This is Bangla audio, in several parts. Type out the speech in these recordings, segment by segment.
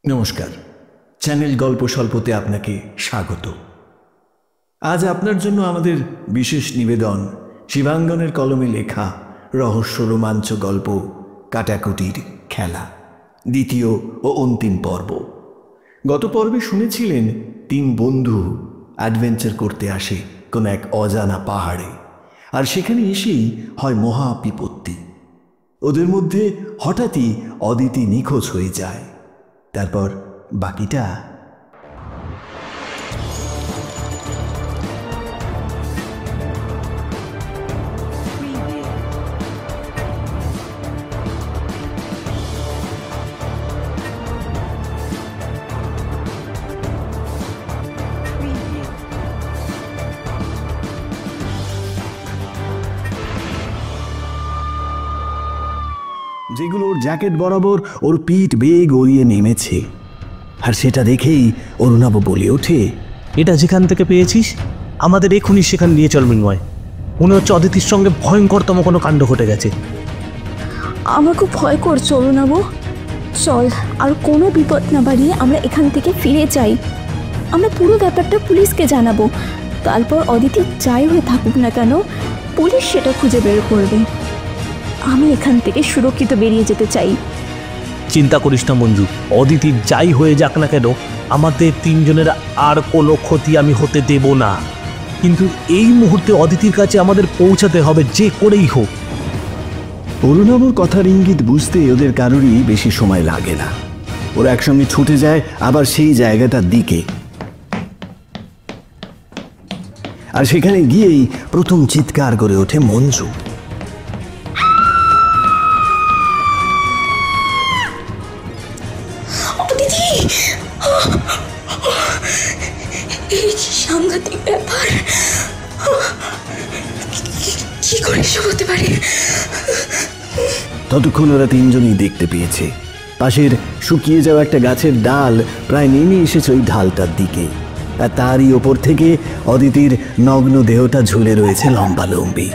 নমস্কার, চ্যানেল গল্প স্বল্পতে আপনাকে স্বাগত। আজ আপনার জন্য আমাদের বিশেষ নিবেদন শিবাঙ্গনের কলমে লেখা রহস্য রোমাঞ্চ গল্প কাটাকুটির খেলা, দ্বিতীয় ও অন্তিম পর্ব। গত পর্বে শুনেছিলেন তিন বন্ধু অ্যাডভেঞ্চার করতে আসে কোনো এক অজানা পাহাড়ে, আর সেখানে এসেই হয় মহা বিপত্তি। ওদের মধ্যে হঠাৎই অদিতি নিখোঁজ হয়ে যায়। তারপর বাকিটা যেগুলো ওর জ্যাকেট বরাবর ওর পিঠ বেয়ে গড়িয়ে নেমেছে, আর সেটা দেখেই অরুণাব বলে ওঠে, এটা যেখান থেকে পেয়েছিস আমাদের এখনই সেখানে নিয়ে চল মৃন্ময়। মনে হচ্ছে অদিতির সঙ্গে ভয়ঙ্করতম কোনো কাণ্ড ঘটে গেছে। আমার খুব ভয় করছে অরুণাব, চল আর কোনো বিপদ না বাড়িয়ে আমরা এখান থেকে ফিরে যাই। আমরা পুরো ব্যাপারটা পুলিশকে জানাবো, তারপর অদিতি যাই হয়ে থাকুক না কেন পুলিশ সেটা খুঁজে বের করবে। আমি এখান থেকে সুরক্ষিত বেরিয়ে যেতে চাই। চিন্তা করিস না মঞ্জু, অদিতির যাই হয়ে যাক না কেন আমাদের তিনজনের আর কোনো ক্ষতি আমি হতে দেব না। কিন্তু এই মুহূর্তে অদিতির কাছে আমাদের পৌঁছাতে হবে যে করেই হোক। অরুণাবর কথার ইঙ্গিত বুঝতে ওদের কারোরই বেশি সময় লাগে না। ওরা একসঙ্গে ছুটে যায় আবার সেই জায়গাটার দিকে, আর সেখানে গিয়েই প্রথম চিৎকার করে ওঠে মঞ্জু। সাংঘাতিক ব্যাপার, কি করে সব হতে পারে? ততক্ষণ ওরা তিনজনই দেখতে পেয়েছে পাশের শুকিয়ে যাওয়া একটা গাছের ডাল প্রায় নেমে এসেছে ওই ঢালটার দিকে, আর তারই ওপর থেকে অদিতির নগ্ন দেহটা ঝুলে রয়েছে লম্বালম্বি।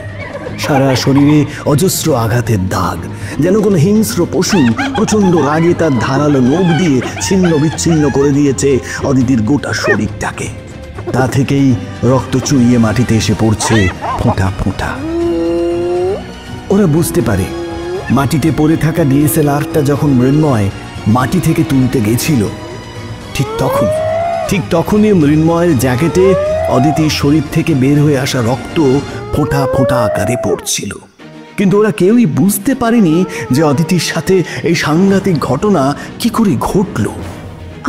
সারা শরীরে অজস্র আঘাতের দাগ, যেন কোনো হিংস্র পশু প্রচণ্ড রাগে তার ধারালো নখ দিয়ে ছিন্ন বিচ্ছিন্ন করে দিয়েছে অদিতির গোটা শরীরটাকে। তা থেকেই রক্ত চুইয়ে মাটিতে এসে পড়ছে ফোঁটা ফোঁটা। ওরা বুঝতে পারে মাটিতে পড়ে থাকা ডিএসএলআরটা যখন মৃন্ময় মাটি থেকে তুলতে গেছিল, ঠিক তখনই মৃন্ময়ের জ্যাকেটে অদিতির শরীর থেকে বের হয়ে আসা রক্ত ফোঁটা ফোঁটা আকারে পড়ছিল। কিন্তু ওরা কেউই বুঝতে পারেনি যে অদিতির সাথে এই সাংঘাতিক ঘটনা কি করে ঘটল।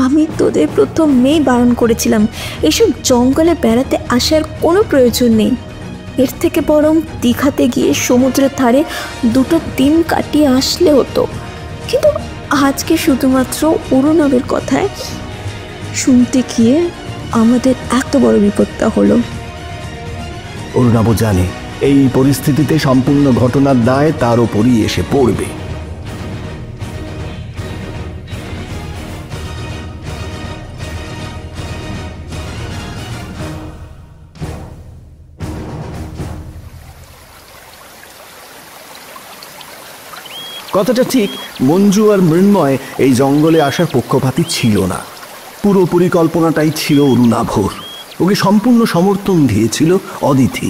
আমি তোদের প্রথমেই বারণ করেছিলাম এসব জঙ্গলে বেড়াতে আসার কোনো প্রয়োজন নেই। এর থেকে বরং দীঘাতে গিয়ে সমুদ্রের ধারে দুটো দিন কাটিয়ে আসলে হতো। কিন্তু আজকে শুধুমাত্র অরুণাবের কথায় শুনতে গিয়ে আমাদের এত বড় বিপদটা হলো। অরুণাব জানে এই পরিস্থিতিতে সম্পূর্ণ ঘটনার দায় তার ওপরই এসে পড়বে। কথাটা ঠিক, মঞ্জু আর মৃন্ময় এই জঙ্গলে আসার পক্ষপাতী ছিল না। পুরো পরিকল্পনাটাই ছিল অরুণাভর। ওকে সম্পূর্ণ সমর্থন দিয়েছিল অদিতি।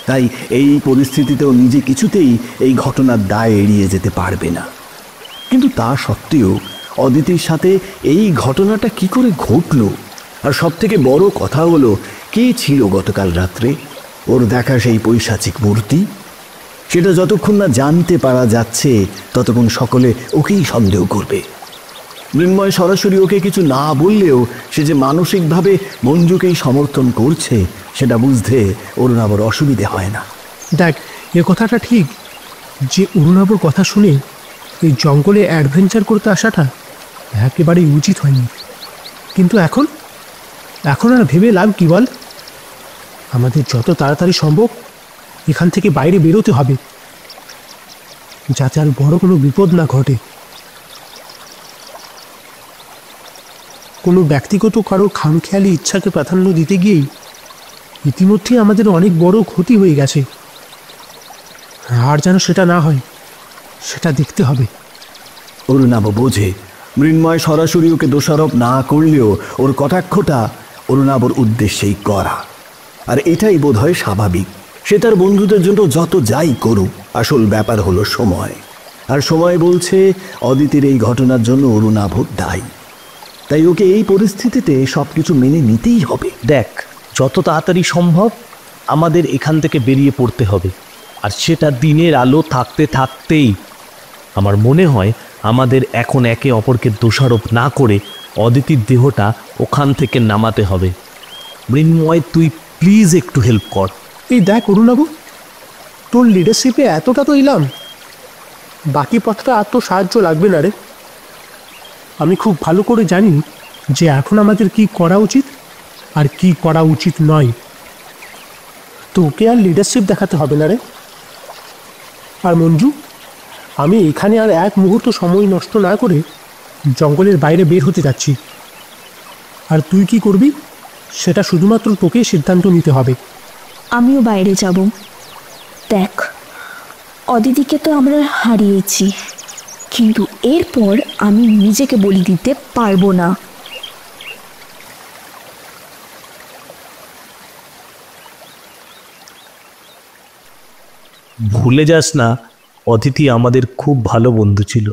তাই এই পরিস্থিতিতেও নিজে কিছুতেই এই ঘটনার দায় এড়িয়ে যেতে পারবে না। কিন্তু তা সত্ত্বেও অদিতির সাথে এই ঘটনাটা কি করে ঘটল, আর সবথেকে বড় কথা হলো কে ছিল গতকাল রাত্রে ওর দেখা সেই পৈশাচিক মূর্তি, সেটা যতক্ষণ না জানতে পারা যাচ্ছে ততক্ষণ সকলে ওকেই সন্দেহ করবে। মৃন্ময় সরাসরি ওকে কিছু না বললেও সে যে মানসিকভাবে মঞ্জুকেই সমর্থন করছে সেটা বুঝতে অরুণাবর অসুবিধে হয় না। দেখ, এ কথাটা ঠিক যে অরুণাবর কথা শুনে এই জঙ্গলে অ্যাডভেঞ্চার করতে আসাটা একেবারেই উচিত হয়নি। কিন্তু এখন আর ভেবে লাভ কি বল? আমাদের যত তাড়াতাড়ি সম্ভব এখান থেকে বাইরে বেরোতে হবে, যাতে আর বড় কোনো বিপদ না ঘটে। কোনো ব্যক্তিগত কারো খামখেয়ালি ইচ্ছাকে প্রাধান্য দিতে গিয়েই ইতিমধ্যে আমাদের অনেক বড় ক্ষতি হয়ে গেছে, আর যেন সেটা না হয় সেটা দেখতে হবে। অরুণাব বোঝে মৃন্ময় সরাসরি ওকে দোষারোপ না করলেও ওর কটাক্ষটা অরুণাভর উদ্দেশ্যেই করা, আর এটাই বোধহয় স্বাভাবিক। সে তার বন্ধুদের জন্য যত যাই করুক, আসল ব্যাপার হলো সময়। আর সময় বলছে অদিতির এই ঘটনার জন্য অরুণাভর দায়ী। তাই ওকে এই পরিস্থিতিতে সবকিছু মেনে নিতেই হবে। দেখ, যত তাড়াতাড়ি সম্ভব আমাদের এখান থেকে বেরিয়ে পড়তে হবে, আর সেটা দিনের আলো থাকতে থাকতেই। আমার মনে হয় আমাদের এখন একে অপরকে দোষারোপ না করে অদিতির দেহটা ওখান থেকে নামাতে হবে। মৃন্ময়, তুই প্লিজ একটু হেল্প কর। এই দেখ অরুণাবু, তোর লিডারশিপে এতটা তো এলাম, বাকি পথটা আর তো সাহায্য লাগবে না রে। আমি খুব ভালো করে জানি যে এখন আমাদের কি করা উচিত আর কি করা উচিত নয়। তোকে আর লিডারশিপ দেখাতে হবে না রে। আর মঞ্জু, আমি এখানে আর এক মুহূর্ত সময় নষ্ট না করে জঙ্গলের বাইরে বের হতে যাচ্ছি। আর তুই কি করবি সেটা শুধুমাত্র তোকেই সিদ্ধান্ত নিতে হবে। আমিও বাইরে যাব। দেখ, অদিতিকে তো আমরা হারিয়েছি, কিন্তু এরপর আমি নিজেকে বলি দিতে পারবো না। ভুলে যাস না, অদিতি আমাদের খুব ভালো বন্ধু ছিল।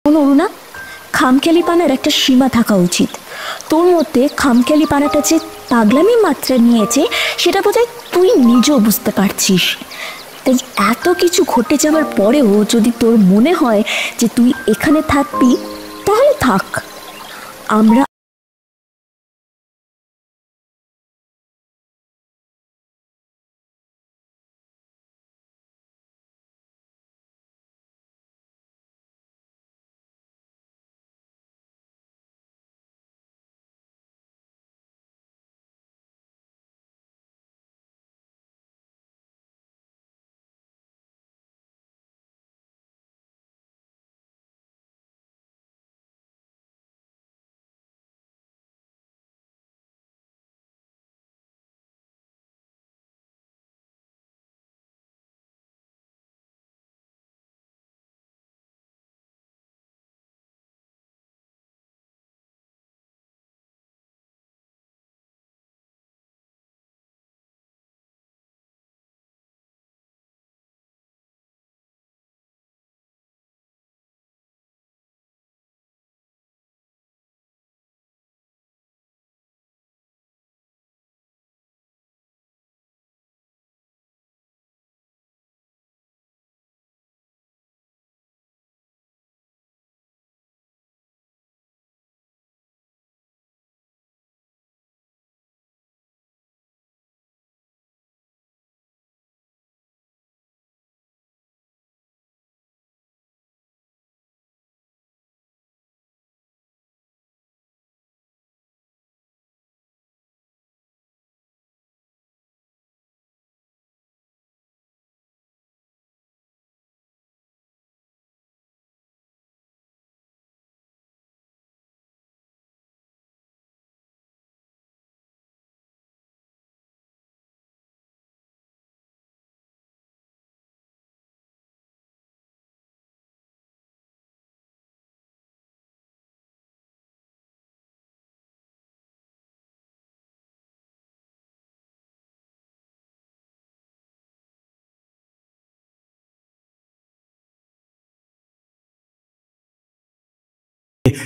অরুণা, খামখেয়ালিপানার একটা সীমা থাকা উচিত। তোর মধ্যে খামখেয়ালিপানাটা যে পাগলামি মাত্রা নিয়েছে সেটা বোধহয় তুই নিজেও বুঝতে পারছিস। তাই এত কিছু ঘটে যাওয়ার পরেও যদি তোর মনে হয় যে তুই এখানে থাকবি, তাহলে থাক। আমরা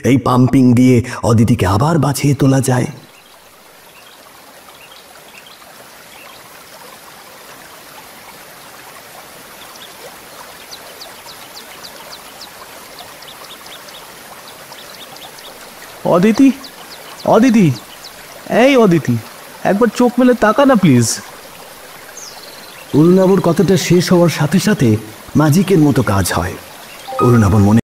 এই পাম্পিং দিয়ে অদিতিকে আবার বাঁচিয়ে তোলা যায়। অদিতি, অদিতি, এই অদিতি, একবার চোখ মেলে তাকা না প্লিজ। অরুণাবর কথাটা শেষ হওয়ার সাথে সাথে ম্যাজিকের মতো কাজ হয়। অরুণাবর মনে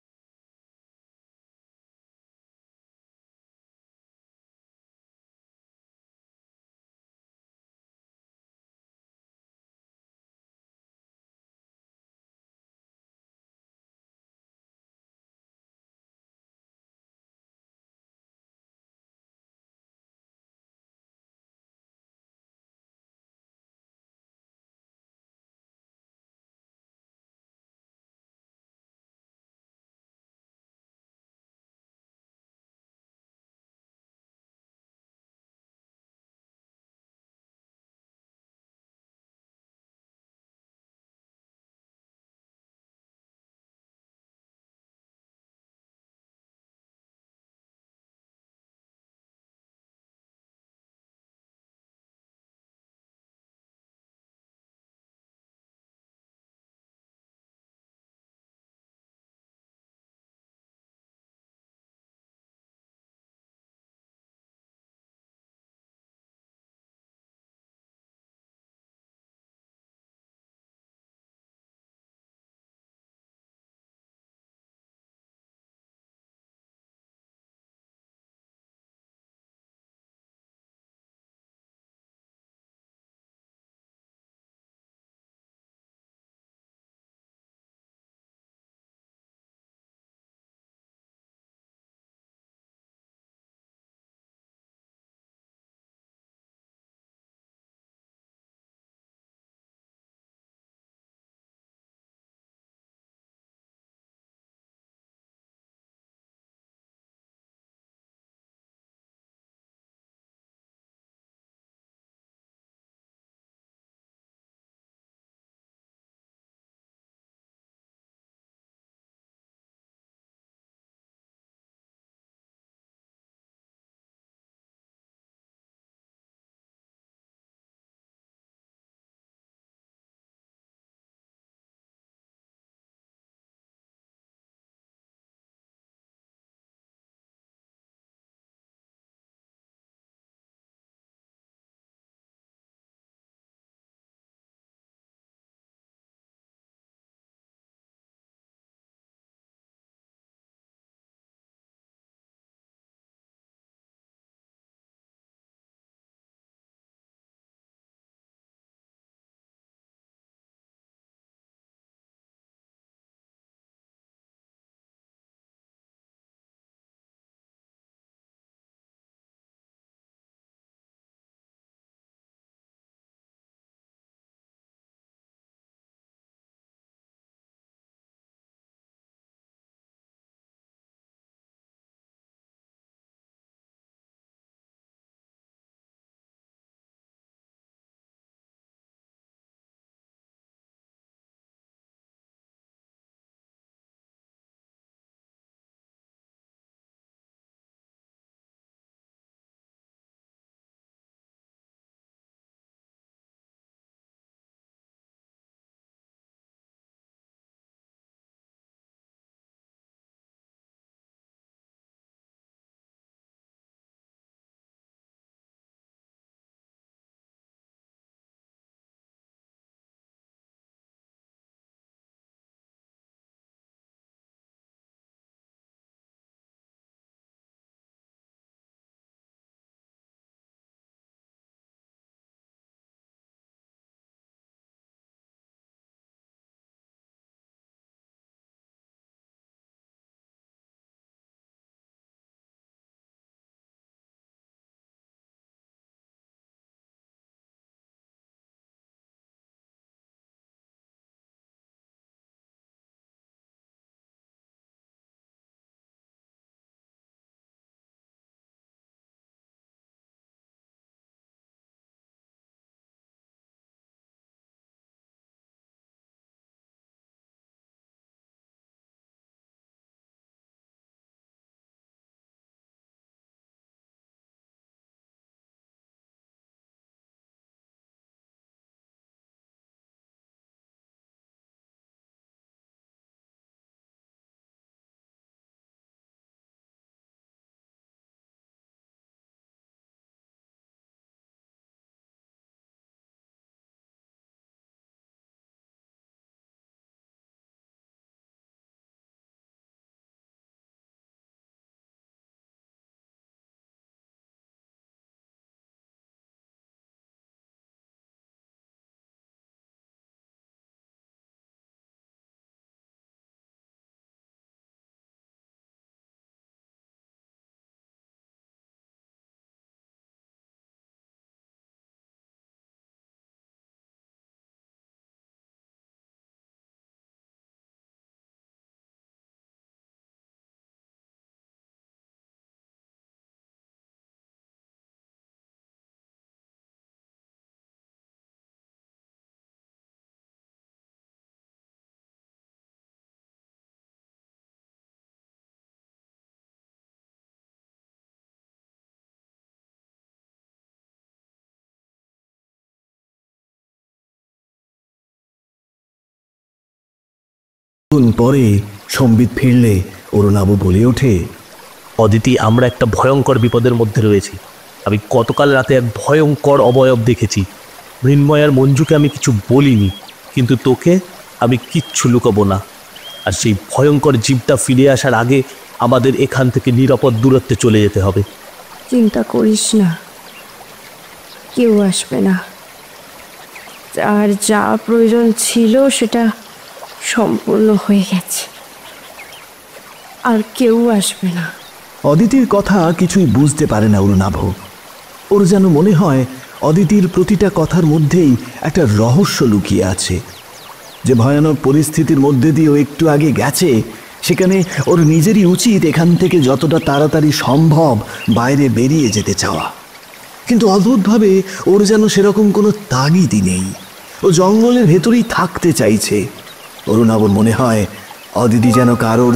কিছুক্ষণ পরে সম্বিত ফিরলে অরুণাভ বলে ওঠে, অদিতি, আমরা একটা ভয়ঙ্কর বিপদের মধ্যে রয়েছি। আমি গতকাল রাতে এক ভয়ঙ্কর অবয়ব দেখেছি। মৃন্ময় আর মঞ্জুকে আমি কিছু বলিনি, কিন্তু তোকে আমি কিচ্ছু লুকাবো না। আর সেই ভয়ঙ্কর জীবটা ফিরে আসার আগে আমাদের এখান থেকে নিরাপদ দূরত্বে চলে যেতে হবে। চিন্তা করিস না, কেউ আসবে না। আর যা প্রয়োজন ছিল সেটা সম্পূর্ণ হয়ে গেছে, আর কেউ আসবে না। অদিতির কথা কিছুই বুঝতে পারে না অরুণাভ। ওর যেন মনে হয় অদিতির প্রতিটা কথার মধ্যেই একটা রহস্য লুকিয়ে আছে। যে ভয়ানক পরিস্থিতির মধ্যে দিয়ে ও একটু আগে গেছে, সেখানে ওর নিজেরই উচিত এখান থেকে যতটা তাড়াতাড়ি সম্ভব বাইরে বেরিয়ে যেতে চাওয়া। কিন্তু অদ্ভুতভাবে ওর যেন সেরকম কোনো তাগিদই নেই। ও জঙ্গলের ভেতরেই থাকতে চাইছে। অরুণাভর মনে হয় অদিতি যেন কারোর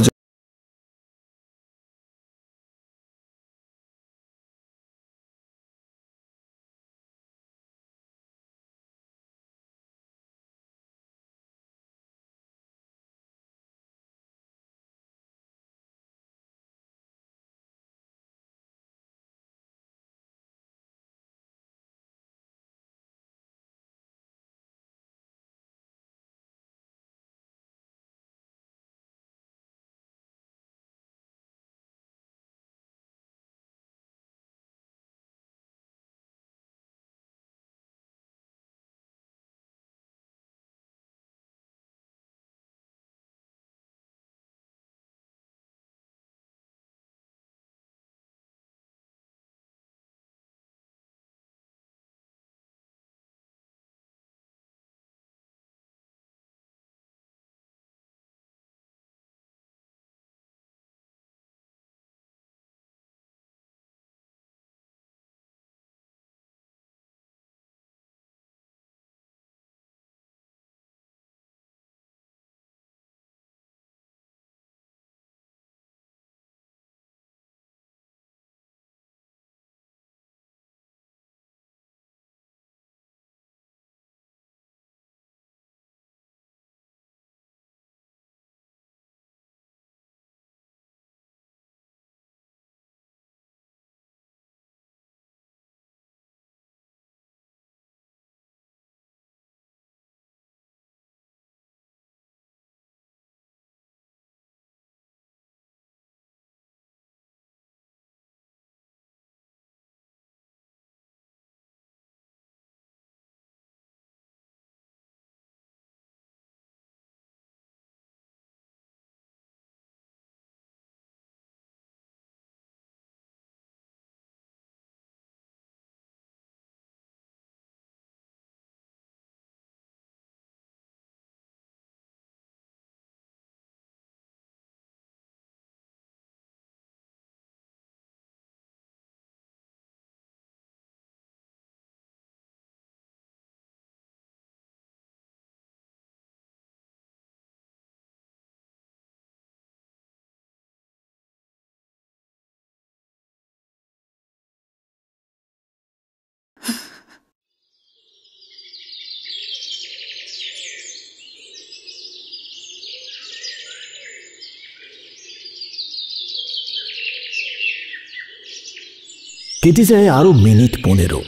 কেটে যায় আরো মিনিট 15।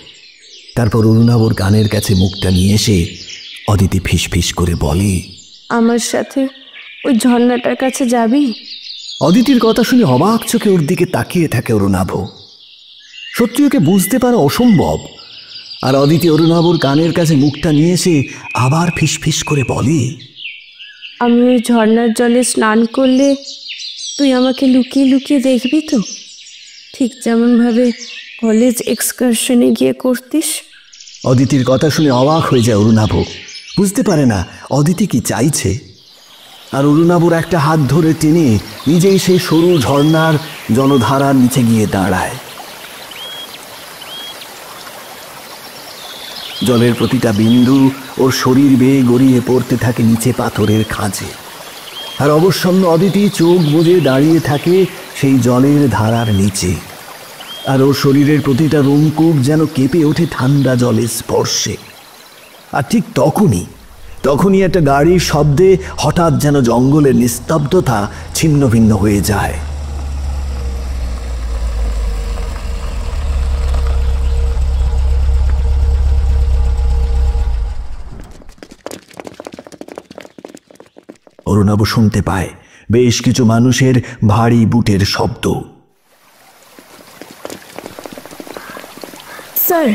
তারপর অরুণাভর কানের কাছে মুখটা নিয়ে এসে অদিতি ফিসফিস করে বলে, আমার সাথে ওই ঝর্ণাটার কাছে যাবি? অদিতির কথা শুনে অবাক চোখে ওর দিকে তাকিয়ে থাকে অরুণাভ। সত্যি ওকে বুঝতে পারা অসম্ভব। আর অদিতি অরুণাভর কানের কাছে মুখটা নিয়ে এসে আবার ফিসফিস করে বলে, আমি ওই ঝর্ণার জলে স্নান করলে তুই আমাকে লুকিয়ে লুকিয়ে দেখবি তো, ঠিক যেমনভাবে কলেজ এক্সকারশনে গিয়ে করতিস? অদিতির কথা শুনে অবাক হয়ে যায় অরুণাভ। বুঝতে পারে না অদিতি কি চাইছে। আর অরুণাভর একটা হাত ধরে টেনে নিজেই সেই সরু ঝর্ণার জলধারার নিচে গিয়ে দাঁড়ায়। জলের প্রতিটা বিন্দু ওর শরীর বেয়ে গড়িয়ে পড়তে থাকে নিচে পাথরের খাঁজে। আর অবসন্ন অদিতি চোখ বুজে দাঁড়িয়ে থাকে সেই জলের ধারার নিচে। আর ওর শরীরের প্রতিটা রোমকূপ যেন কেঁপে ওঠে ঠান্ডা জলের স্পর্শে। আর ঠিক তখনই তখনই একটা গাড়ির শব্দে হঠাৎ যেন জঙ্গলের নিস্তব্ধতা ছিন্ন ভিন্ন হয়ে যায়। অরুণাভ শুনতে পায় বেশ কিছু মানুষের ভারী বুটের শব্দ। স্যার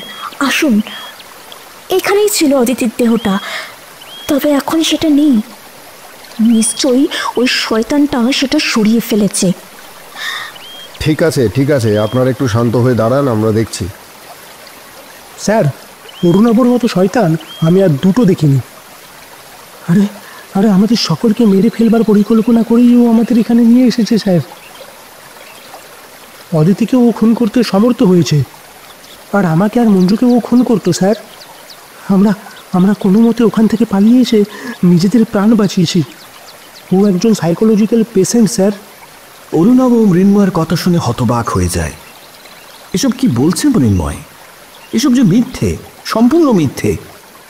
আসুন, এখানেই ছিল অদিতির দেহটা, তবে এখন সেটা নেই। নিশ্চয়ই ওই শয়তানটা সেটা সরিয়ে ফেলেছে। ঠিক আছে, আপনারা একটু শান্ত হয়ে দাঁড়ান, আমরা দেখছি। স্যার, অরুণাবর মতো শয়তান আমি আর দুটো দেখিনি। আরে আরে আমাদের সকলকে মেরে ফেলবার পরিকল্পনা করেই ও আমাদের এখানে নিয়ে এসেছে স্যার। অদিতিকে ও খুন করতে সমর্থ হয়েছে, আর আমাকে আর মঞ্জুকে ও খুন করতো স্যার। আমরা কোনো মতে ওখান থেকে পালিয়ে এসে নিজেদের প্রাণ বাঁচিয়েছি। ও একজন সাইকোলজিক্যাল পেশেন্ট স্যার। অরুণাভ মৃন্ময়ের কথা শুনে হতবাক হয়ে যায়। এসব কি বলছে মৃন্ময়? এসব যে মিথ্যে, সম্পূর্ণ মিথ্যে।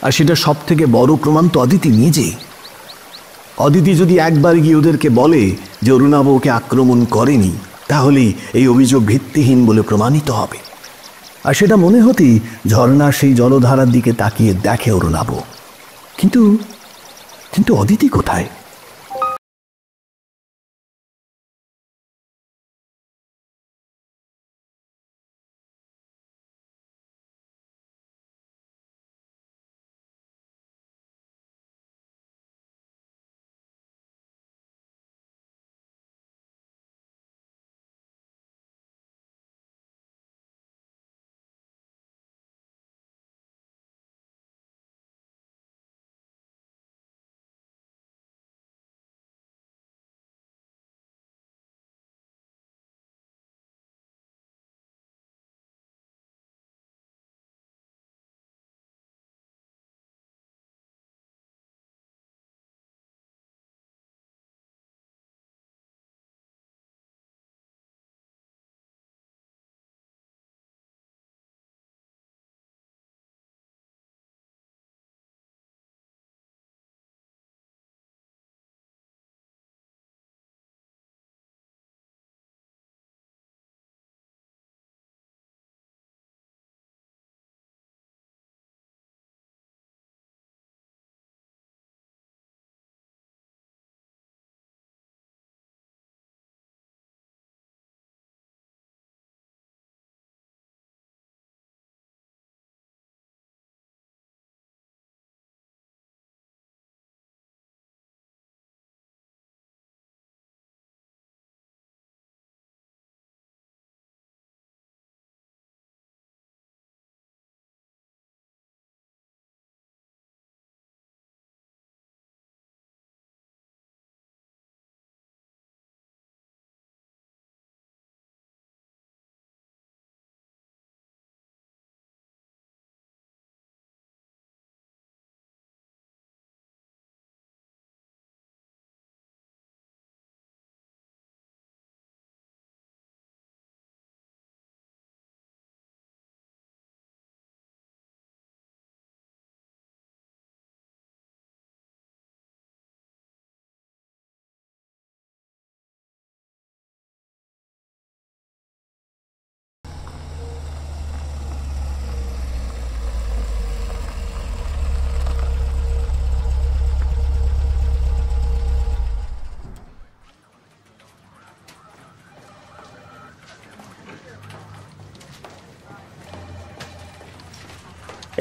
আর সেটা সব থেকে বড় প্রমাণ তো অদিতি নিজেই। অদিতি যদি একবার গিয়ে ওদেরকে বলে যে অরুণাভ ওকে আক্রমণ করেনি, তাহলেই এই অভিযোগ ভিত্তিহীন বলে প্রমাণিত হবে। আর সেটা মনে হতেই ঝর্ণার সেই জলধারার দিকে তাকিয়ে দেখে অরুণাভ। কিন্তু অদিতি কোথায়?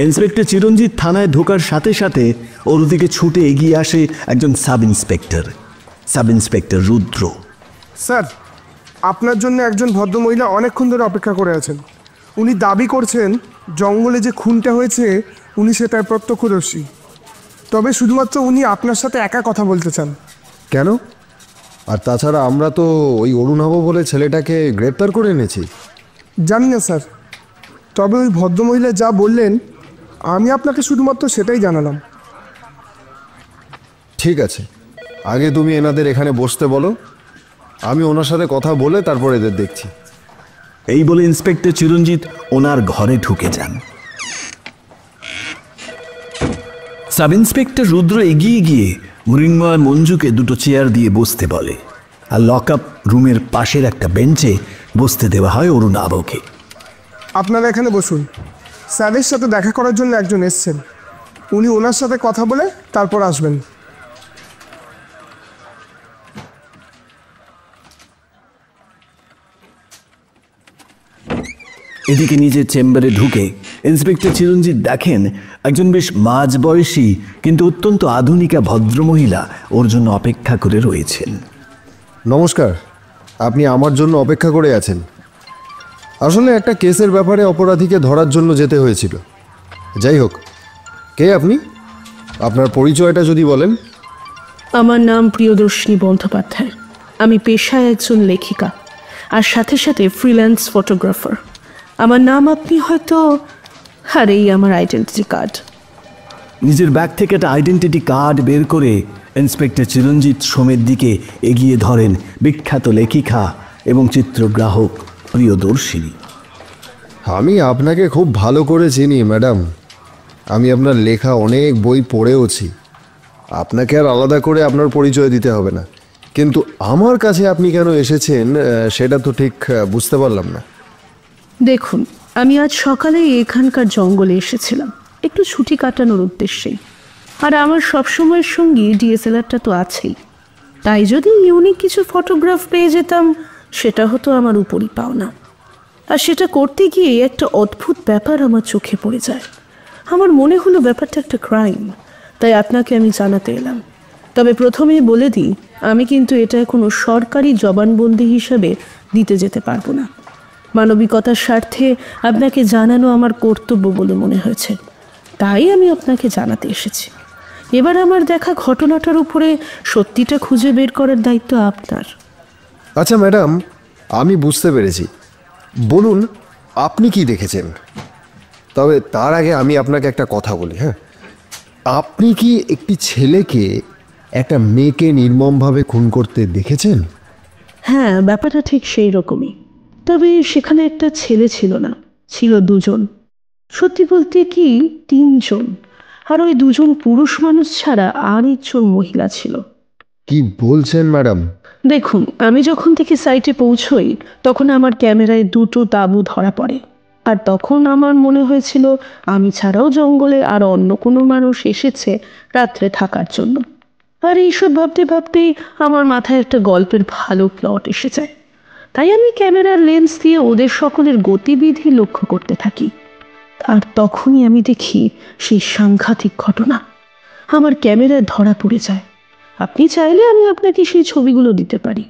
ইন্সপেক্টর চিরঞ্জিত থানায় ঢোকার সাথে সাথে ওর দিকে ছুটে এগিয়ে আসে একজন সাব ইন্সপেক্টর রুদ্র। স্যার, আপনার জন্য একজন ভদ্রমহিলা অনেকক্ষণ ধরে অপেক্ষা করে আছেন। উনি দাবি করছেন জঙ্গলে যে খুনটা হয়েছে উনি সেটার প্রত্যক্ষদর্শী। তবে শুধুমাত্র উনি আপনার সাথে একা কথা বলতে চান। কেন? আর তাছাড়া আমরা তো ওই অরুণাভ বলে ছেলেটাকে গ্রেপ্তার করে এনেছি। জানি না স্যার, তবে ওই ভদ্রমহিলা যা বললেন আমি আপনাকে শুধুমাত্র সেটাই জানালাম। ঠিক আছে, আগে তুমি এনাদের এখানে বসতে বলো, আমি ওনার সাথে কথা বলে তারপর এদের দেখছি। এই বলে ইন্সপেক্টর চিরঞ্জিত ওনার ঘরে ঢুকে যান। সাব ইন্সপেক্টর রুদ্র এগিয়ে গিয়ে মৃন্ময় আর মঞ্জুকে দুটো চেয়ার দিয়ে বসতে বলে, আর লক আপ রুমের পাশের একটা বেঞ্চে বসতে দেওয়া হয় অরুণাভকে। আপনারা এখানে বসুন। স্যারের সাথে দেখা করার জন্য একজন এসছেন, উনি ওনার সাথে কথা বলে তারপর আসবেন। এদিকে নিজের চেম্বারে ঢুকে ইন্সপেক্টর চিরঞ্জিত দেখেন একজন বেশ মাঝবয়সী কিন্তু অত্যন্ত আধুনিকা ভদ্রমহিলা ওর জন্য অপেক্ষা করে রয়েছেন। নমস্কার, আপনি আমার জন্য অপেক্ষা করে আছেন? আসলে একটা কেসের ব্যাপারে অপরাধীকে ধরার জন্য যেতে হয়েছিল। যাই হোক, কে আপনি? আপনার পরিচয়টা যদি বলেন। আমার নাম প্রিয়দর্শিনী বন্দ্যোপাধ্যায়। আমি পেশায় একজন লেখিকা আর সাথে সাথে ফ্রিল্যান্স ফটোগ্রাফার। আমার নাম আপনি হয়তো, আর এই আমার আইডেন্টিটি কার্ড। নিজের ব্যাগ থেকে একটা আইডেন্টিটি কার্ড বের করে ইন্সপেক্টর চিরঞ্জিত সোমের দিকে এগিয়ে ধরেন বিখ্যাত লেখিকা এবং চিত্রগ্রাহক প্রিয়দর্শিনী। আমি আপনাকে খুব ভালো করে চিনি ম্যাডাম, আমি আপনার লেখা অনেক বই পড়েওছি। আপনাকে আর আলাদা করে আপনার পরিচয় দিতে হবে না, কিন্তু আমার কাছে আপনি কেন এসেছেন সেটা তো ঠিক বুঝতে পারলাম না। দেখুন, আমি আজ সকালে এখানকার জঙ্গলে এসেছিলাম একটু ছুটি কাটানোর উদ্দেশ্যেই, আর আমার সবসময়ের সঙ্গী ডিএসএলআরটা তো আছেই। তাই যদি ইউনিক কিছু ফটোগ্রাফ পেয়ে যেতাম সেটা হতো আমার উপরই পাওনা। আর সেটা করতে গিয়ে একটা অদ্ভুত ব্যাপার আমার চোখে পড়ে যায়। আমার মনে হলো ব্যাপারটা একটা ক্রাইম, তাই আপনাকে আমি জানাতে এলাম। তবে প্রথমেই বলে দিই, আমি কিন্তু এটা কোনো সরকারি জবানবন্দি হিসাবে দিতে যেতে পারবো না। মানবিকতার স্বার্থে আপনাকে জানানো আমার কর্তব্য বলে মনে হয়েছে, তাই আমি আপনাকে জানাতে এসেছি। এবার আমার দেখা ঘটনাটার উপরে সত্যিটা খুঁজে বের করার দায়িত্ব আপনার। আচ্ছা ম্যাডাম, আমি বুঝতে পেরেছি। বলুন আপনি কি দেখেছেন। তবে তার আগে আমি আপনাকে একটা কথা বলি। হ্যাঁ, আপনি কি একটি ছেলেকে একটা মেয়েকে নির্মমভাবে খুন করতে দেখেছেন? হ্যাঁ, ব্যাপারটা ঠিক সেই রকমই। তবে সেখানে একটা ছেলে ছিল না, ছিল দুজন। সত্যি বলতে কি, তিনজন। আর ওই দুজন পুরুষ মানুষ ছাড়া আর একজন মহিলা ছিল। কি বলছেন ম্যাডাম? দেখুন, আমি যখন থেকে সাইটে পৌঁছই তখন আমার ক্যামেরায় দুটো তাঁবু ধরা পড়ে। আর তখন আমার মনে হয়েছিল আমি ছাড়াও জঙ্গলে আর অন্য কোনো মানুষ এসেছে রাত্রে থাকার জন্য। আর এইসব ভাবতে ভাবতেই আমার মাথায় একটা গল্পের ভালো প্লট এসে যায়। তাই আমি ক্যামেরার লেন্স দিয়ে ওদের সকলের গতিবিধি লক্ষ্য করতে থাকি। আর তখনই আমি দেখি সেই সাংঘাতিক ঘটনা আমার ক্যামেরায় ধরা পড়ে যায়। আপনি চাইলে আমি আপনাকে সেই ছবিগুলো দিতে পারি,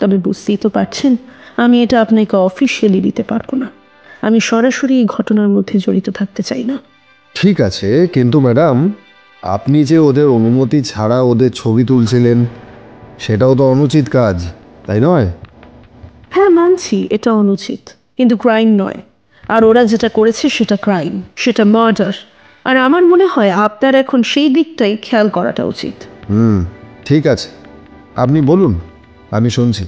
তবে বুঝতেই তো পারছেন আমি এটা আপনাকে অফিসিয়ালি দিতে পারবো না। আমি সরাসরি এই ঘটনার মধ্যে জড়িত থাকতে চাই না। ঠিক আছে, কিন্তু ম্যাডাম আপনি যে ওদের অনুমতি ছাড়া ওদের ছবি তুলছিলেন সেটাও তো অনুচিত কাজ, তাই নয়? হ্যাঁ, মানছি এটা অনুচিত, কিন্তু ক্রাইম নয়। আর ওরা যেটা করেছে সেটা ক্রাইম, সেটা মার্ডার। আর আমার মনে হয় আপনার এখন সেই দিকটাই খেয়াল করাটা উচিত। ঠিক আছে, আপনি বলুন, আমি শুনছি।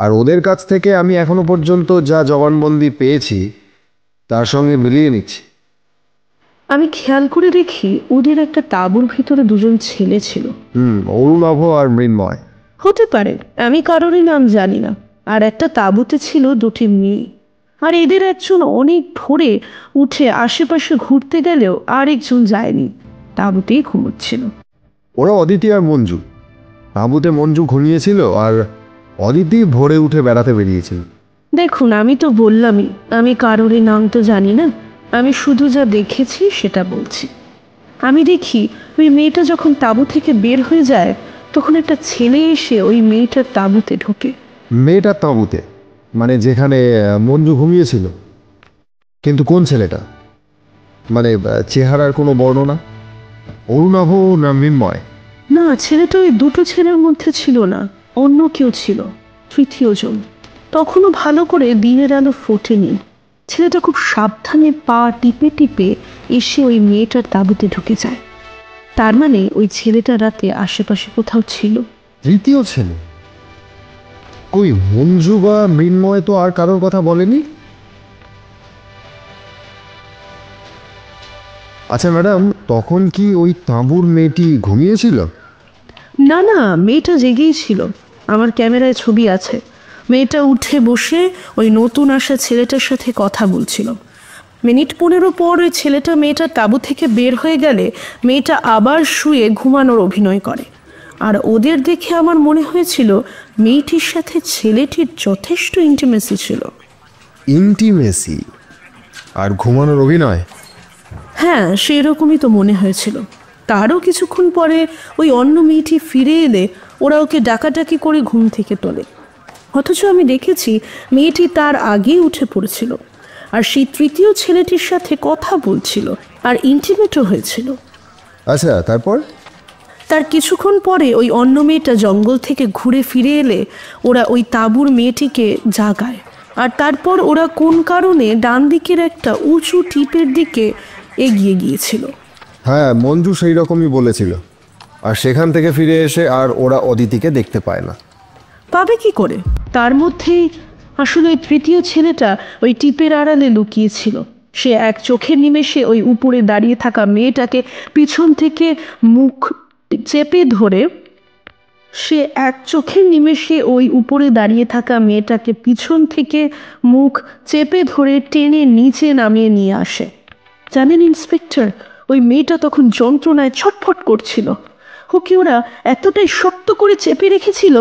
আর ওদের কাছ থেকে আমি এখনো পর্যন্ত যা জবানবন্দি পেয়েছি তার সঙ্গে মিলিয়ে নিচ্ছি। আমি খেয়াল করে দেখি ওদের একটা তাঁবুর ভিতরে দুজন ছেলে ছিল। অরুণাভ আর মৃন্ময়। হতে পারে, আমি কারোরই নাম জানি না। আর একটা তাঁবুতে ছিল দুটি মেয়ে। আর এদের একজন অনেক ভোরে উঠে আশেপাশে ঘুরতে গেলেও আরেকজন যায়নি, তাঁবুতেই ঘুমোচ্ছিল। ওরা অদিতি আর মঞ্জু। তাঁবুতে মঞ্জু ঘুমিয়েছিল আর অদিতি ভোরে উঠে বেড়াতে বেরিয়েছিল। দেখুন, আমি তো বললামই আমি কারোরই নাম তো জানি না। আমি শুধু যা দেখেছি সেটা বলছি। আমি দেখি ওই মেয়েটা যখন তাঁবু থেকে বের হয়ে যায় তখন একটা ছেলে এসে ওই মেয়েটার তাঁবুতে ঢোকে। মেয়েটার তাঁবুতে? মানে যেখানে মঞ্জু ঘুমিয়েছিল? কিন্তু কোন ছেলেটা? মানে চেহারার কোনো বর্ণনা? অরুণাভ না মৃন্ময়? না, ছেলেটা ওই দুটো ছেলের মধ্যে ছিল না, অন্য কেউ ছিল, তৃতীয়জন। তখনও ভালো করে দিনের আলো ফোটেনি। ছেলেটা খুব সাবধানে পা টিপে টিপে এসে ওই মেয়েটার তাঁবুতে ঢুকে যায়। তার মানে ওই ছেলেটা রাতে আশেপাশে কোথাও ছিল। তৃতীয় ছেলে? কই মঞ্জু বা মৃন্ময় তো আর কারোর কথা বলেনি। আচ্ছা ম্যাডাম, তখন কি ওই তাঁবুর মেয়েটি ঘুমিয়েছিল? না না, মেয়েটা জেগেই ছিল। আমার ক্যামেরায় ছবি আছে। মেয়েটা উঠে বসে ওই নতুন আসা ছেলেটার সাথে কথা বলছিল। মিনিট 15 পর ওই ছেলেটা মেয়েটার তাঁবু থেকে বের হয়ে গেলে মেয়েটা আবার শুয়ে ঘুমানোর অভিনয় করে। আর ওদের দেখে আমার মনে হয়েছিল মেয়েটির সাথে ছেলেটির যথেষ্ট ইন্টিমেসি ছিল। ইন্টিমেসি আর ঘুমানোর অভিনয়? হ্যাঁ, সেরকমই তো মনে হয়েছিল। তারও কিছুক্ষণ পরে ওই অন্য মেয়েটি ফিরে এলে ওরা ওকে ডাকাডাকি করে ঘুম থেকে তোলে। অথচ আমি দেখেছি মেয়েটি তার আগেই উঠে পড়েছিল আর সেই তৃতীয় ছেলেটির সাথে কথা বলছিল আর ইন্টিমেটও হয়েছিল। আচ্ছা, তারপর? তার কিছুক্ষণ পরে ওই অন্য মেয়েটা জঙ্গল থেকে ঘুরে ফিরে এলে ওরা ওই তাঁবুর মেয়েটিকে জাগায়। আর তারপর ওরা কোন কারণে ডান দিকের একটা উঁচু টিপের দিকে এগিয়ে গিয়েছিল। হ্যাঁ, মঞ্জু সেই রকমই বলেছিল। আর সেখান থেকে ফিরে এসে আর ওরা অদিতিকে দেখতে পায় না। পাবে কি করে? তার মধ্যেই আসলে ওই তৃতীয় ছেলেটা ওই টিপের আড়ালে লুকিয়েছিল। সে এক চোখের নিমেষে ওই উপরে দাঁড়িয়ে থাকা মেয়েটাকে পিছন থেকে মুখ চেপে ধরে টেনে নিচে নামিয়ে নিয়ে আসে। জানেন ইন্সপেক্টর, ওই মেয়েটা তখন যন্ত্রণায় ছটফট করছিল। ওকে ওরা এতটাই শক্ত করে চেপে রেখেছিল,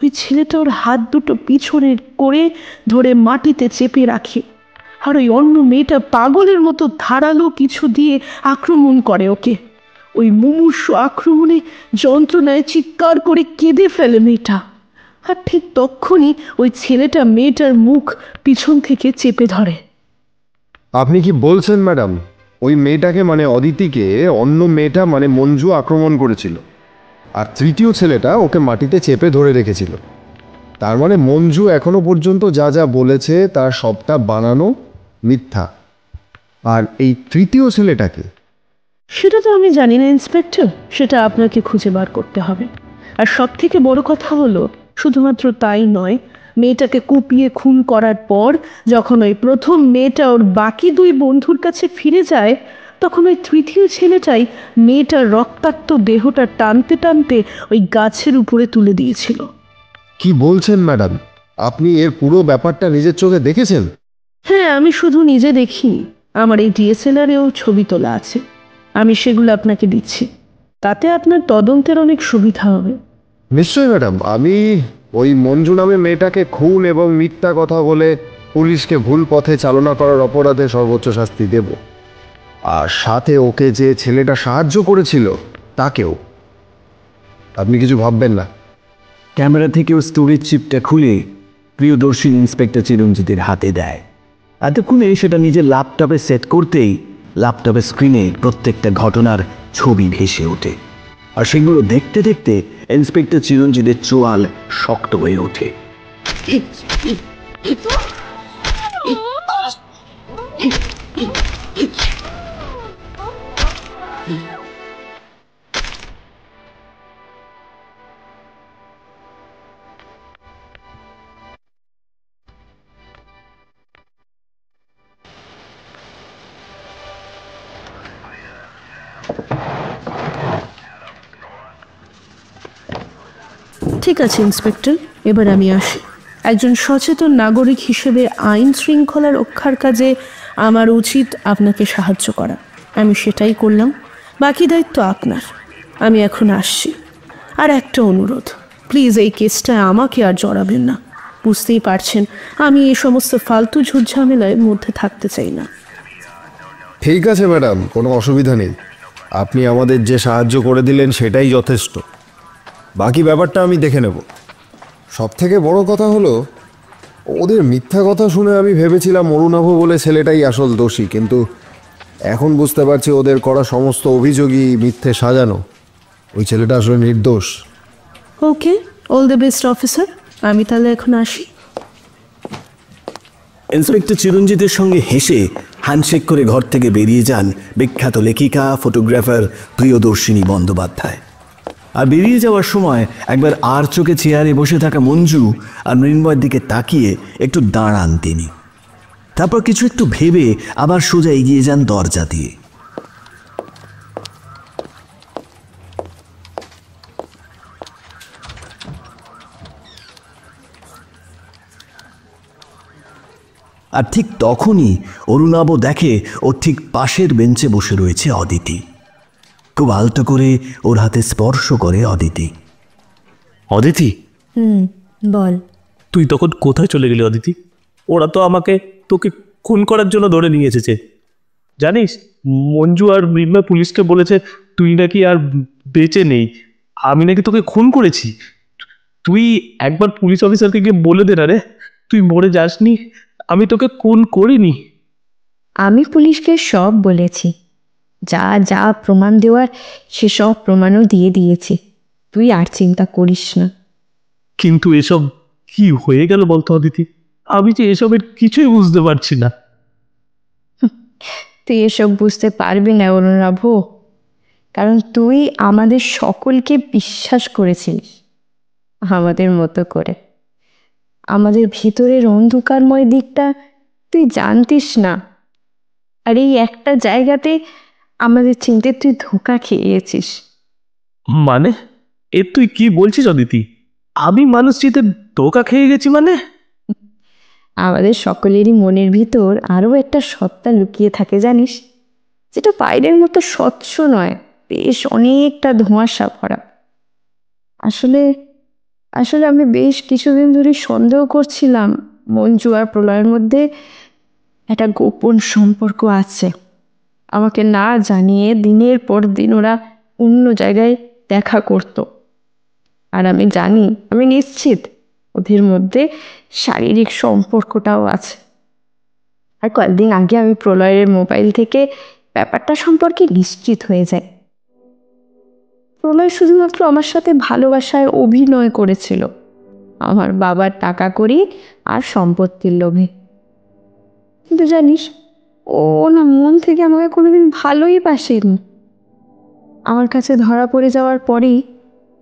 ওই ছেলেটা ওর হাত দুটো পিছনে করে ধরে মাটিতে চেপে রাখে। আর ওই অন্য মেয়েটা পাগলের মতো ধারালো কিছু দিয়ে আক্রমণ করে ওকে। ওই মুমূর্ষু আক্রমণে যন্ত্রণায় চিৎকার করে কেঁদে ফেলে মেয়েটা। আর ঠিক তখনই ওই ছেলেটা মেয়েটার মুখ পিছন থেকে চেপে ধরে। আপনি কি বলছেন ম্যাডাম, ওই মেয়েটাকে মানে অদিতিকে অন্য মেয়েটা মানে মঞ্জু আক্রমণ করেছিল আর তৃতীয় ছেলেটা ওকে মাটিতে চেপে ধরে রেখেছিল? তার মানে মঞ্জু এখনো পর্যন্ত যা যা বলেছে তার সবটা বানানো, মিথ্যা। আর এই তৃতীয় ছেলেটাকে? সেটা তো আমি জানি না ইন্সপেক্টর, সেটা আপনাকে খুঁজে বার করতে হবে। আর সব থেকে বড় কথা হলো, শুধুমাত্র তাই নয়, মেয়েটাকে কুপিয়ে খুন করার পর যখন ওই প্রথম মেয়েটা ওর বাকি দুই বন্ধুর কাছে ফিরে যায়, তখন ওই তৃতীয় ছেলেটাই মেয়েটার রক্তাক্ত দেহটা টানতে টানতে ওই গাছের উপরে তুলে দিয়েছিল। কি বলছেন ম্যাডাম? আপনি এর পুরো ব্যাপারটা নিজের চোখে দেখেছেন? হ্যাঁ, আমি শুধু নিজে দেখিনি, আমার এই DSLR-এও ছবি তোলা আছে। আমি সেগুলো আপনাকে দিচ্ছি, তাতে আপনার তদন্তের অনেক সুবিধা হবে। নিশ্চয়ই ম্যাডাম, আমি ওই মঞ্জু নামে মেয়েটাকে খুন এবং মিথ্যা কথা বলে পুলিশকে ভুল পথে চালনা করার অপরাধে সর্বোচ্চ শাস্তি দেব। আর সাথে ওকে যে ছেলেটা সাহায্য করেছিল তাকেও। আপনি কিছু ভাববেন না। ক্যামেরা থেকে ও স্টোরেজ চিপটা খুলে প্রিয়দর্শী ইন্সপেক্টর চিরঞ্জিতের হাতে দেয়। এতক্ষণে সেটা নিজের ল্যাপটপে সেট করতেই ল্যাপটপের স্ক্রিনে প্রত্যেকটা ঘটনার ছবি ভেসে ওঠে। আর সেগুলো দেখতে দেখতে ইন্সপেক্টর চিরঞ্জিতের চোয়াল শক্ত হয়ে ওঠে। ঠিক আছে ইন্সপেক্টর, এবার আমি আসি। একজন সচেতন নাগরিক হিসেবে আইন শৃঙ্খলা রক্ষার কাজে আমার উচিত আপনাকে সাহায্য করা। আমি সেটাই করলাম, বাকি দায়িত্ব আপনার। আমি এখন আসছি। আর একটা অনুরোধ, প্লিজ এই কেসটা আমাকে আর জড়াবেন না। বুঝতেই পারছেন আমি এই সমস্ত ফালতু ঝুটঝামেলার মধ্যে থাকতে চাই না। ঠিক আছে ম্যাডাম, কোনো অসুবিধা নেই। আপনি আমাদের যে সাহায্য করে দিলেন সেটাই যথেষ্ট। বাকি ব্যাপারটা আমি দেখে নেব। সব থেকে বড় কথা হলো, ওদের মিথ্যা কথা শুনে আমি ভেবেছিলাম অরুণাভ বলে ছেলেটাই আসল দোষী, কিন্তু এখন বুঝতে পারছি ওদের করা সমস্ত অভিযোগই মিথ্যে সাজানো। ওই ছেলেটা আসলে নির্দোষ। ওকে, অল দ্য বেস্ট অফিসার। আমি তাহলে এখন আসি। ইন্সপেক্টর চিরঞ্জিতের সঙ্গে হেসে হ্যান্ডশেক করে ঘর থেকে বেরিয়ে যান বিখ্যাত লেখিকা, ফটোগ্রাফার প্রিয়দর্শিনী বন্দ্যোপাধ্যায়। আর বেরিয়ে যাওয়ার সময় একবার আর চোখে চেয়ারে বসে থাকা মঞ্জু আর মৃন্ময়ের দিকে তাকিয়ে একটু দাঁড়ান তিনি। তারপর কিছু একটু ভেবে আবার সোজা এগিয়ে যান দরজা দিয়ে। আর ঠিক তখনই অরুণাভ দেখে ওর ঠিক পাশের বেঞ্চে বসে রয়েছে অদিতি। খুব আলতো করে ওর হাতে স্পর্শ করে অদিতি। অদিতি, বল। তুই তখন কোথায় চলে গেলি অদিতি? ওরা তো আমাকে তোকে খুন করার জন্য ধরে নিয়ে এসেছে। জানিস, মঞ্জু আর মৃন্ময় পুলিশকে বলেছে তুই নাকি আর বেঁচে নেই, আমি নাকি তোকে খুন করেছি। তুই একবার পুলিশ অফিসারকে গিয়ে বলে দে না রে, তুই মরে যাসনি, আমি তোকে খুন করিনি। আমি পুলিশকে সব বলেছি, যা যা প্রমাণ দেওয়ার সেসব প্রমাণও দিয়ে দিয়েছি, তুই আর চিন্তা করিস না। কিন্তু এসব কি হয়ে গেল বলতো অদিতি? আমি যে এসবের কিছুই বুঝতে পারছি না। তুই এসব বুঝতে পারবি না অরুণাভ, কারণ তুই আমাদের সকলকে বিশ্বাস করেছিলিস আমাদের মতো করে। আমাদের ভিতরের অন্ধকারময় দিকটা তুই জানতিস না, আর এই একটা জায়গাতে আমাদের চিনতে তুই ধোঁকা খেয়ে গেছিস। মানে এ তুই কি বলছিস অদিতি? আমি মানুষ চিনতে ধোঁকা খেয়ে গেছি মানে? আমাদের সকলেরই মনের ভিতর আরও একটা সত্তা লুকিয়ে থাকে জানিস, যেটা বাইরের মতো স্বচ্ছ নয়, বেশ অনেকটা ধোঁয়াশা ভরা। আসলে আসলে আমি বেশ কিছুদিন ধরে সন্দেহ করছিলাম মঞ্জু আর প্রলয়ের মধ্যে একটা গোপন সম্পর্ক আছে। আমাকে না জানিয়ে দিনের পর দিন ওরা অন্য জায়গায় দেখা করত, আর আমি নিশ্চিত ওদের মধ্যে শারীরিক সম্পর্কটাও আছে। আর কয়েকদিন আগে আমি প্রলয়ের মোবাইল থেকে ব্যাপারটা সম্পর্কে নিশ্চিত হয়ে যাই। প্রলয় শুধুমাত্র আমার সাথে ভালোবাসায় অভিনয় করেছিল, আমার বাবার টাকা কড়ি আর সম্পত্তির লোভে। কিন্তু জানিস, ও না মন থেকে আমাকে কোনোদিন ভালোই বাসেনি। আমার কাছে ধরা পড়ে যাওয়ার পরেই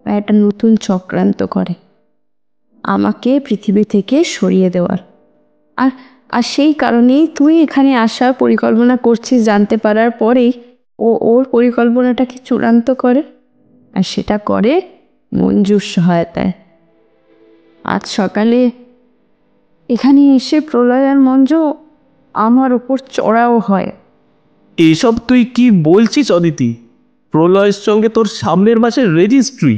একটা নতুন চক্রান্ত করে আমাকে পৃথিবী থেকে সরিয়ে দেওয়ার। আর আর সেই কারণেই তুই এখানে আসার পরিকল্পনা করছিস জানতে পারার পরেই ও ওর পরিকল্পনাটাকে চূড়ান্ত করে, আর সেটা করে মঞ্জুর সহায়তায়। আজ সকালে এখানে এসে প্রলয় আর মঞ্জু আমার ওপর চড়াও হয়। এসব তুই কি বলছিস অদিতি? প্রলয়ের সঙ্গে তোর সামনের মাসের রেজিস্ট্রি,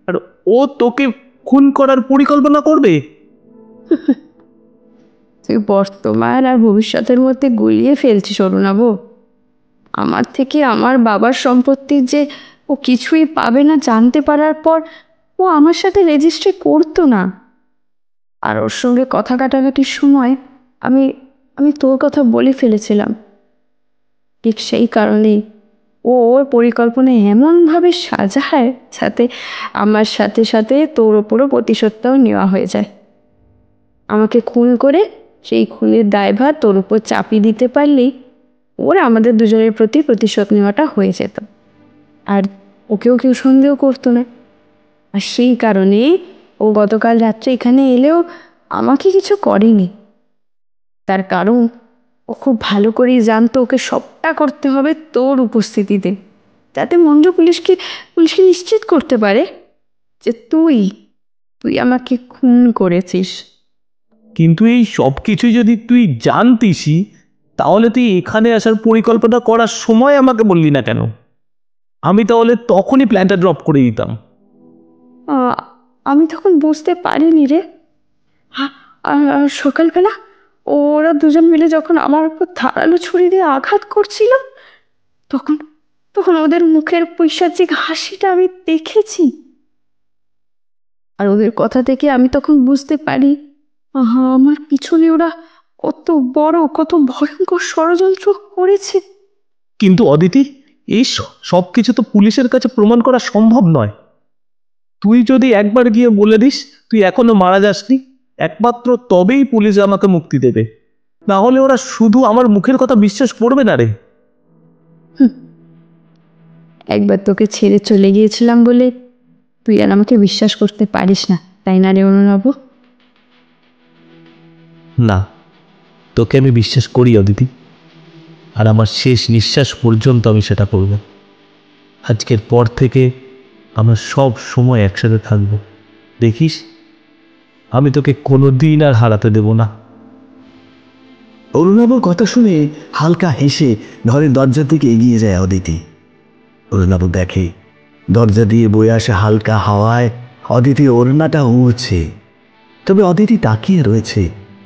আর ও তোকে খুন করার পরিকল্পনা করবে? তুই বর্তমান আর ভবিষ্যতের মধ্যে গুলিয়ে ফেলছিস অরুণাভ। আমার থেকে আমার বাবার সম্পত্তির যে ও কিছুই পাবে না জানতে পারার পর ও আমার সাথে রেজিস্ট্রি করতো না। আর ওর সঙ্গে কথা কাটাকাটির সময় আমি আমি তোর কথা বলে ফেলেছিলাম। ঠিক সেই কারণেই ও ওর পরিকল্পনা এমনভাবে সাজায় যাতে আমার সাথে সাথে তোর ওপরও প্রতিশোধটাও নেওয়া হয়ে যায়। আমাকে খুন করে সেই খুনের দায়ভার তোর উপর চাপিয়ে দিতে পারলেই ওর আমাদের দুজনের প্রতি প্রতিশোধ নেওয়াটা হয়ে যেত, আর ওকেও কেউ সন্দেহ করতো না। আর সেই কারণেই ও গতকাল রাত্রে এখানে এলেও আমাকে কিছু করেনি। তার কারণ ও খুব ভালো করেই জানতো ওকে সবটা করতে হবে তোর উপস্থিতিতে, যাতে মঞ্জু পুলিশকে নিশ্চিত করতে পারে যে তুই আমাকে খুন করেছিস। কিন্তু এই সব কিছুই যদি তুই জানতিসই, তাহলে তুই এখানে আসার পরিকল্পনা করার সময় আমাকে বললি না কেন? আমি তাহলে তখনই প্ল্যানটা ড্রপ করে দিতাম। আমি তখন বুঝতে পারিনি রে। আর সকালবেলা ওরা দুজন মিলে যখন আমার উপর ধারালো ছুরি দিয়ে আঘাত করছিল, তখন তখন ওদের মুখের পৈশাচিক হাসিটা আমি দেখেছি। আর ওদের কথা থেকে আমি তখন বুঝতে পারি আমার পিছনে ওরা কত বড়, কত ভয়ঙ্কর ষড়যন্ত্র করেছে। কিন্তু অদিতি, এই সব কিছু তো পুলিশের কাছে প্রমাণ করা সম্ভব নয়। তুই যদি একবার গিয়ে বলে দিস তুই এখনো মারা যাসনি, একমাত্র তবেই পুলিশ আমাকে মুক্তি দেবে, না হলে ওরা শুধু আমার মুখের কথা বিশ্বাস করবে না রে। একবার তোকে ছেড়ে চলে গিয়েছিলাম বলে তুই আর আমাকে বিশ্বাস করতে পারিস না, তাই না রে অরুণাভ? না, তোকে আমি বিশ্বাস করি অদিতি, আর আমার শেষ নিঃশ্বাস পর্যন্ত আমি সেটা করব। আজকের পর থেকে আমরা সব সময় একসাথে থাকবো, দেখিস আমি তোকে কোনো দিন আর হারাতে দেব না। অরুণাবর কথা শুনে হালকা হেসে ঘরের দরজার দিকে এগিয়ে যায় অদিতি। অরুণাব দেখে দরজা দিয়ে বয়ে আসা হালকা হাওয়ায় অদিতি ওড়নাটা উড়ছে, তবে অদিতি তাকিয়ে রয়েছে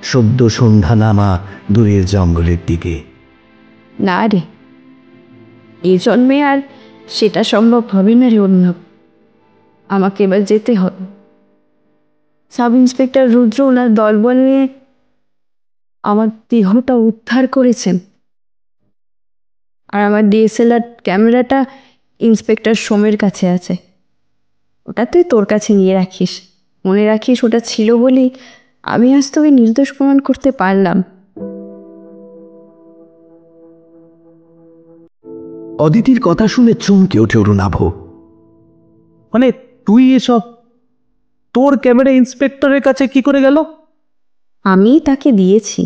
সদ্য সন্ধ্যা নামা দূরের জঙ্গলের দিকে। না রে, এই জন্মে আর সেটা সম্ভব হবে না রে অর্ণব। আমাকে এবার যেতে হবে। সাব ইন্সপেক্টর রুদ্র ওনার দলবল নিয়ে আমার দেহটা উদ্ধার করেছেন, আর আমার ডিএসএলআর ক্যামেরাটা ইন্সপেক্টর সোমের কাছে আছে। ওটা তুই তোর কাছে নিয়ে রাখিস, মনে রাখিস ওটা ছিল বলেই আমি আজ তোকে নির্দোষ প্রমাণ করতে পারলাম। অদিতির কথা শুনে চমকে ওঠে অরুণাভ। মানে তুই এসব, তোর ক্যামেরা ইন্সপেক্টরের কাছে কি করে গেল? আমি তাকে দিয়েছি,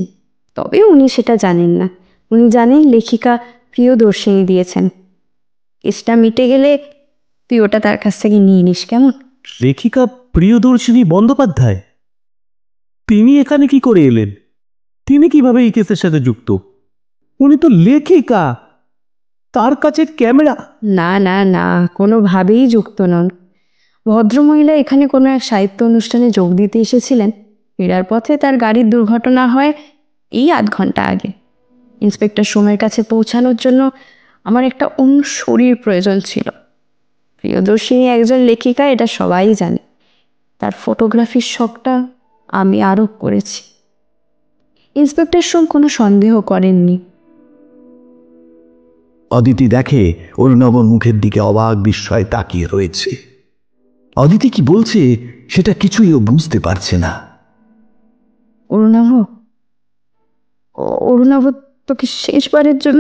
তবে উনি সেটা জানেন না। উনি জানেন লেখিকা প্রিয়দর্শিনী দিয়েছেন। কেসটা মিটে গেলে তুই ওটা তার কাছ থেকে নিয়ে নিস, কেমন? লেখিকা প্রিয়দর্শিনী বন্দ্যোপাধ্যায়, তিনি এখানে কি করে এলেন? তিনি কিভাবে এই কেসের সাথে যুক্ত? উনি তো লেখিকা, তার কাছে ক্যামেরা? না না না, কোনোভাবেই যুক্ত নন। ভদ্রমহিলা এখানে কোনো এক সাহিত্য অনুষ্ঠানে যোগ দিতে এসেছিলেন। ফেরার পথে তার গাড়ির দুর্ঘটনা হয় এই 8 ঘন্টা আগে। ইন্সপেক্টর সোমের কাছে পৌঁছানোর জন্য আমার একটা অন্য শরীর প্রয়োজন ছিল। প্রিয়দর্শিনী একজন লেখিকা, এটা সবাই জানে। তার ফটোগ্রাফির শখটা আমি আরোপ করেছি। ইন্সপেক্টর সোম কোনো সন্দেহ করেননি। অদিতি দেখে অরুণাবর মুখের দিকে অবাক বিস্ময়ে তাকিয়ে রয়েছে। অদিতি কি বলছে সেটা কিছুই ও বুঝতে পারছে না। অরুণাভ, অরুণাভ, তোকে শেষবারের জন্য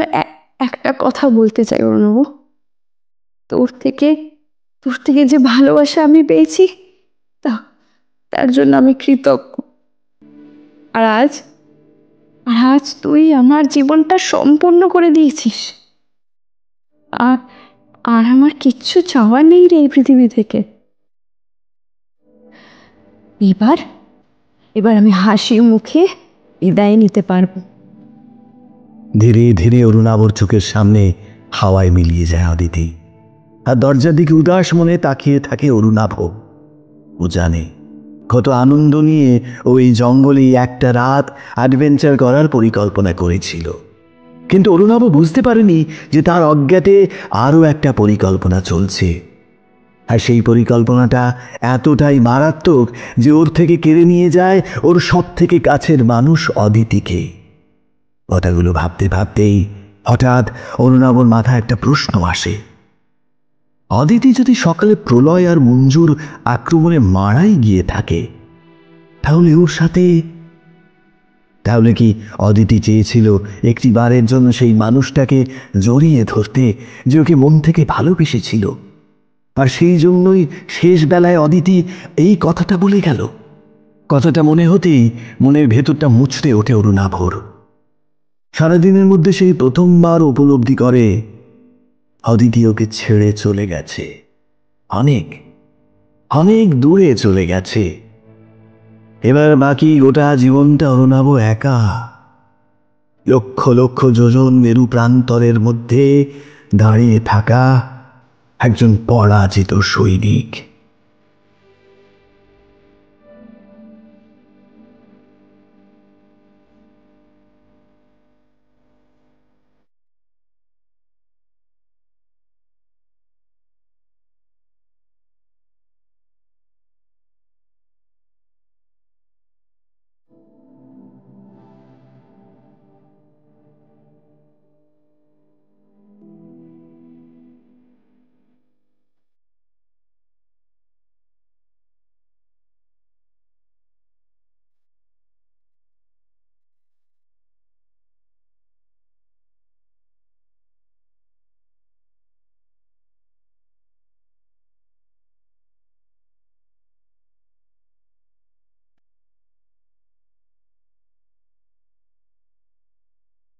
একটা কথা বলতে চাই অরুণাভ। তোর থেকে যে ভালোবাসা আমি পেয়েছি, তার জন্য আমি কৃতজ্ঞ। আর আজ তুই আমার জীবনটা সম্পূর্ণ করে দিয়েছিস। আর আর আমার কিচ্ছু চাওয়ার নেই রে এই পৃথিবী থেকে। এবার আমি হাসি মুখে বিদায় নিতে পারবো। ধীরে ধীরে অরুণাবর চোখের সামনে হাওয়ায় মিলিয়ে যায় অদিতি, আর দরজার দিকে উদাস মনে তাকিয়ে থাকে অরুণাভ। ও জানে কত আনন্দ নিয়ে ও এই জঙ্গলে একটা রাত অ্যাডভেঞ্চার করার পরিকল্পনা করেছিল, কিন্তু অরুণাভ বুঝতে পারেনি যে তার অজ্ঞাতে আরও একটা পরিকল্পনা চলছে। আর সেই পরিকল্পনাটা এতটাই মারাত্মক যে ওর থেকে কেড়ে নিয়ে যায় ওর সব থেকে কাছের মানুষ অদিতিকে। কথাগুলো ভাবতে ভাবতেই হঠাৎ অরুণাবর মাথায় একটা প্রশ্ন আসে। অদিতি যদি সকালে প্রলয় আর মঞ্জুর আক্রমণে মারাই গিয়ে থাকে, তাহলে ওর সাথে, তাহলে কি অদিতি চেয়েছিল একটি বারের জন্য সেই মানুষটাকে জড়িয়ে ধরতে, যে ওকে মন থেকে ভালোবেসেছিল? আর সেই জন্যই শেষ বেলায় অদিতি এই কথাটা বলে গেল। কথাটা মনে হতেই মনের ভেতরটা মুচড়ে ওঠে অরুণাভর। সারাদিনের মধ্যে সেই প্রথমবার উপলব্ধি করে অদিতি ওকে ছেড়ে চলে গেছে, অনেক অনেক দূরে চলে গেছে। এবার বাকি গোটা জীবনটা অরুণাভ একা, লক্ষ লক্ষ যোজন মেরু প্রান্তরের মধ্যে দাঁড়িয়ে থাকা একজন পরাজিত সৈনিক।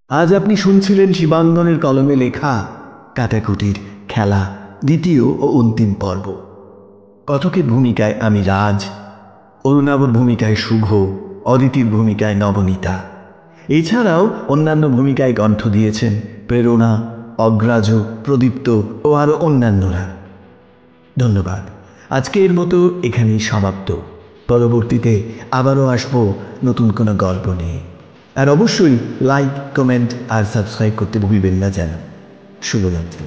আজ আপনি শুনছিলেন শিবাঙ্গনের কলমে লেখা কাটাকুটির খেলা দ্বিতীয় ও অন্তিম পর্ব। কথকের ভূমিকায় আমি রাজ, অরুণাবর ভূমিকায় শুভ, অদিতির ভূমিকায় নবনীতা। এছাড়াও অন্যান্য ভূমিকায় কণ্ঠ দিয়েছেন প্রেরণা, অগ্রাজ, প্রদীপ্ত ও আরও অন্যান্যরা। ধন্যবাদ। আজকের মতো এখানেই সমাপ্ত। পরবর্তীতে আবারও আসবো নতুন কোনো গল্প নিয়ে। আর অবশ্যই লাইক, কমেন্ট আর সাবস্ক্রাইব করতে ভুলবেন না যেন। শুভরাত্রি।